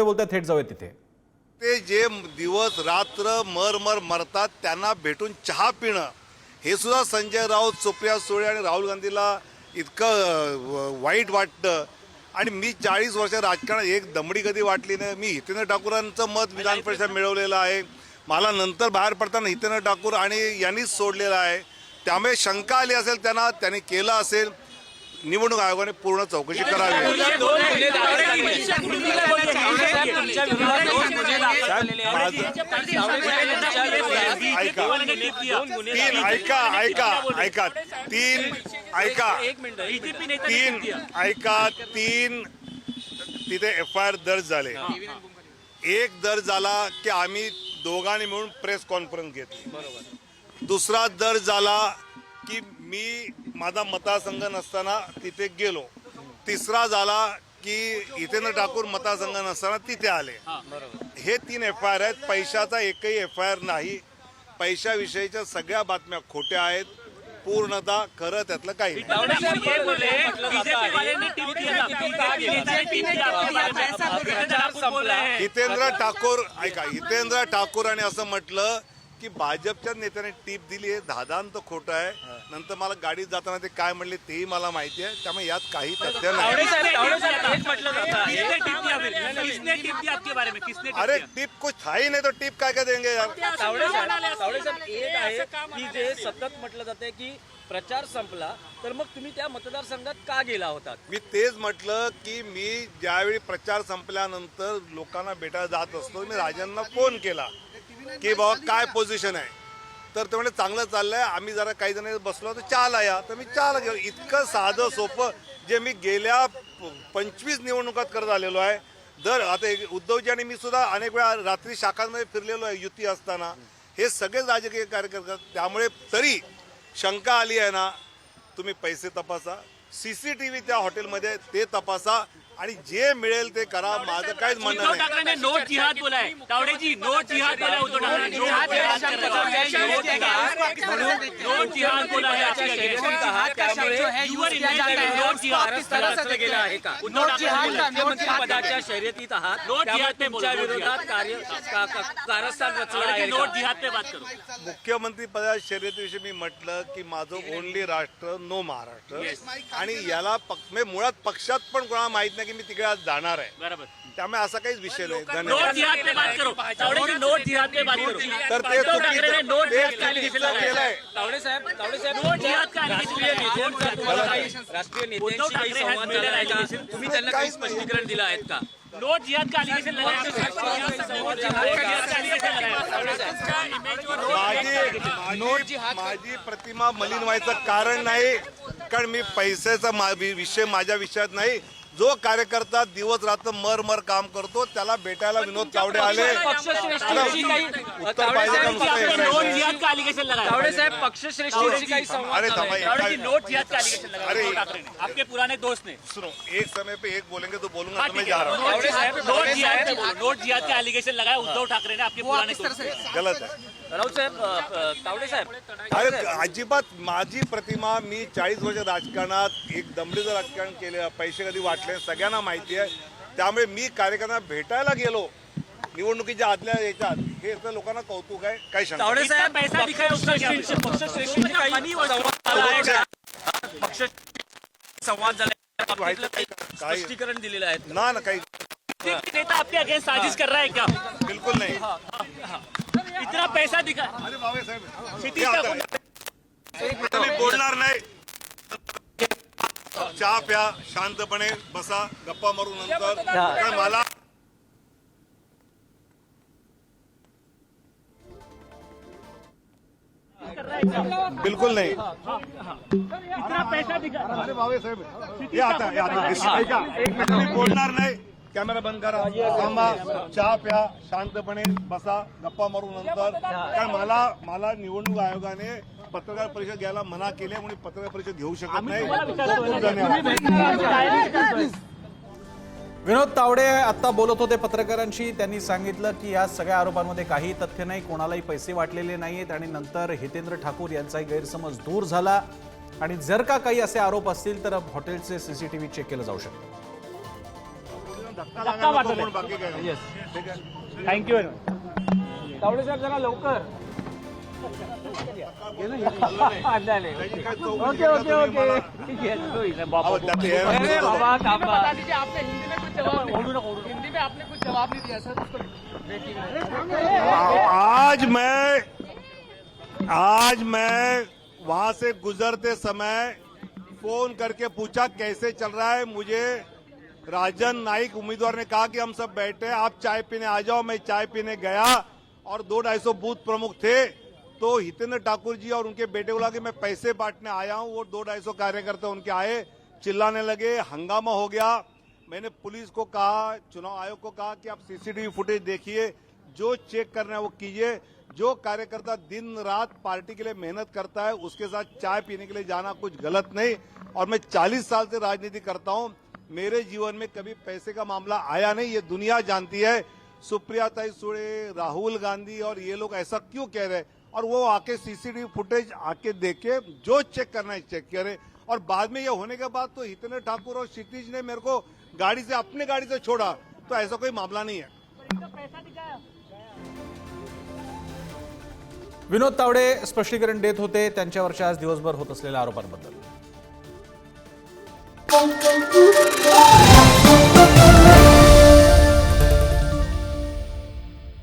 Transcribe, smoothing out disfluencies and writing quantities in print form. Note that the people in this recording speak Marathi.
तावडे बोलतात, थेट जाऊया तिथे. ते जे दिवस रात्र मर मरतात त्यांना भेटून चहा पिणं हे सुद्धा संजय राऊत, सुप्रिया सुळे आणि राहुल गांधीला इतकं वाईट वाटतं. आणि मी 40 वर्ष राजकारणात एक दमडी कधी वाटली नाही. मी हितेंद्र ठाकूरांचं मत विधान परिषद मिळवलेलं आहे. मला नंतर बाहेर पडताना हितेंद्र ठाकूर आणि यांनीच सोडलेलं आहे. त्यामुळे शंका आली असेल त्यांनी केलं असेल. निवडणूक आयोगाने पूर्ण चौकशी करावी. तीन तिथे FIR दर्ज झाले. एक दर्ज झाला की आम्ही दोघांनी मिळून प्रेस कॉन्फरन्स घेतली. दुसरा दर्ज झाला की मी माझा मतदारसंघ नसताना तिथे गेलो. तिसरा झाला की हितेंद्र ठाकूर मतदारसंघ नसताना तिथे आले. हे 3 FIR आहेत. पैशाचा एकही FIR नाही. पैशाविषयीच्या सगळ्या बातम्या खोट्या आहेत. पूर्णतः खरं त्यातलं काही हितेंद्र ठाकूर असं म्हटलं की भाजपच्या नेत्याने टीप दिली आहे. दादांत खोटं आहे. नंतर मला गाडीत जाताना ते काय म्हणले तेही मला माहिती आहे. त्यामुळे यात काही तथ्य नाही. अरे टिप कुछ था ही नहीं तो टिप काय काय देंगे यार. तावडे साहेब एक आहे की जे सतत म्हटलं जाते की प्रचार संपला तर मग तुम्ही त्या मतदारसंघात का गेला होता. मी तेच म्हटलं की मी ज्यावेळी प्रचार संपल्यानंतर लोकांना भेटायला जात असतो मी राजांना फोन केला की बाबा काय पोझिशन आहे. तर ते म्हणजे चांगलं चाललंय. आम्ही जरा काही जण बसलो तर चहाला या. तर मी चहाला गेलो. इतकं साधं सोपं जे मी गेल्या 25 निवडणुकात करत आलेलो आहे. आता उद्धवजी आणि मी सुद्धा अनेक वेळा रात्री शाखांमध्ये फिरलेलो आहे युती असताना. हे सगळे राजकीय कार्यकर्ते. त्यामुळे तरी शंका आली आहे ना, तुम्ही पैसे तपासा, CCTV त्या हॉटेलमध्ये ते तपासा आणि जे मिळेल ते करा. माझं काहीच म्हणणं नाही. ठाकरे नोट जिहाद बोलाय. तावडेजी नोट जिहाद बोला. उद्धव ठाकरे नोट जिहाद बोला है. गेला आहे का मुख्यमंत्री पदाच्या शर्यतीत आहात. तुमच्या विरोधात कारस्थान रचलं आहे. नोट जिहाद पे बात करू. मुख्यमंत्री पदाच्या शर्यतीविषयी मी म्हटलं की माझं ओनली राष्ट्र नो महाराष्ट्र. आणि याला मुळात पक्षात पण कोणाला माहित नाही की मी तिकडे आज जाणार आहे. बरोबर. त्यामुळे असा काहीच विषय नाही. नोट जिहाद पे बात करो. तावडेजी नोट जिहाद पे बात करो. तर ते उद्धव ठाकरे नोट जिहाद का एलिगेशन केलंय. तावडे साहेब नोट जिहाद का एलिगेशन तुम्हाला काही राष्ट्रीय नेत्यांशी काही संवाद झाला आहे का. तुम्ही त्यांना काही स्पष्टीकरण दिलं आहेत का. नोट जिहाद का एलिगेशन माझी प्रतिमा मलिन व्हायचं कारण नाही. कारण मी पैशाचा विषय माझ्या विषयात नाही. जो कार्यकर्ता दिवस रात्र मर काम करतो त्याला भेटायला विनोद तावडे आले. उत्तर पाहिजे का नोट जिहाद का एलिगेशन लगाया. तावडे साहेब पक्षश्रेष्ठींशी काही संवाद अरे झाला आहे का? तावडेजी नोट जिहाद का एलिगेशन लगाया. अरे उद्धव ठाकरे ने आपके पुराने दोस्त ने. सुनो, एक समय पे एक बोलेंगे तो बोलूंगा. हाँ, तो मैं ठीक है. जा रहा हूँ. नोट जिहाद का एलिगेशन लगाया उद्धव ठाकरे ने आपके पुराने दोस्त ने. गलत आहे. राऊत साहेब तावडे साहेब अरे अजिबात माझी प्रतिमा. मी 40 वर्ष राजकारणात एक दमडीचं राजकारण केलं. पैसे कधी वाटले सगळ्यांना माहिती आहे. त्यामुळे मी कार्यकर्त्यांना भेटायला गेलो निवडणुकीच्या आदल्या याच्यात. हे तर लोकांना कौतुक आहे. काही शंका तावडे साहेब पैसा दिखाया उसका क्या? पक्षश्रेष्ठींशी काही संवाद झाला. स्पष्टीकरण दिलेलं आहे ना काही नेता आपके अगेंस्ट साजिश कर रहा है क्या? बिलकुल नाही. इतना पैसा दिखा. अरे बाबासाहेब क्षितिज ठाकूर मी बोलणार नाही. चहा प्या, शांतपणे बसा, गप्पा मारू नंतर. कारण मला बिलकुल नाही. इतना पैसा दिखा. अरे बाबासाहेब या आता ऐका. मी बोलणार नाही. कॅमेरा बंद करा. थांबा, चहा प्या, शांतपणे बसा, गप्पा मारू नंतर. कारण मला निवडणूक आयोगाने पत्रकार परिषद घ्यायला मना केली म्हणून पत्रकार परिषद घेऊ शकत नाही. विनोद तावडे आता बोलत होते पत्रकारांशी. त्यांनी सांगितलं की या सगळ्या आरोपांमध्ये काही तथ्य नाही, कोणालाही पैसे वाटलेले नाहीत. आणि नंतर हितेंद्र ठाकूर यांचाही गैरसमज दूर झाला. आणि जर का काही असे आरोप असतील तर हॉटेलचे CCTV चेक केलं जाऊ शकतं. धक्का धक्का लागायला नको मारतो म्हणून बाकी काय नाही. येस ठीक आहे. Thank you very much. तावडे साहेब जरा लवकर. त्याची काय चौकशी ओके केली ओके का तुम्ही मला? ओके ठीक आहे. अहो, त्यात हे- अरे बाबा थांबा. आपने हिंदी में कुछ जवाब नहीं हिंदी में आपने कुछ जवाब नहीं दिया सर उसको रेटिंग में आज मैं वहां से गुजरते समय फोन करके पूछा कैसे चल रहा है। मुझे राजन नाइक उम्मीदवार ने कहा कि हम सब बैठे हैं, आप चाय पीने आ जाओ। मैं चाय पीने गया और 200-250 बूथ प्रमुख थे, तो हितेंद्र ठाकुर जी और उनके बेटे को लगा कि मैं पैसे बांटने आया हूं। वो 200-250 कार्यकर्ता उनके आए, चिल्लाने लगे, हंगामा हो गया। मैंने पुलिस को कहा, चुनाव आयोग को कहा कि आप सीसीटीवी फुटेज देखिए, जो चेक करना है वो कीजिए। जो कार्यकर्ता दिन रात पार्टी के लिए मेहनत करता है उसके साथ चाय पीने के लिए जाना कुछ गलत नहीं। और मैं 40 साल से राजनीति करता हूं, मेरे जीवन में कभी पैसे का मामला आया नहीं, ये दुनिया जानती है। सुप्रिया सुळे, राहुल गांधी और ये लोग ऐसा क्यों कह रहे हैं? और वो आके सीसीटीवी फुटेज आके देखे, जो चेक करना है चेक करे। और बाद में ये होने के बाद तो हितेंद्र ठाकुर और क्षितिज ने मेरे को गाड़ी से, अपने गाड़ी से छोड़ा, तो ऐसा कोई मामला नहीं है। विनोद तावडे स्पष्टीकरण देत होते त्यांच्यावरच्या आज दिवसभर होत असलेल्या आरोपांबद्दल.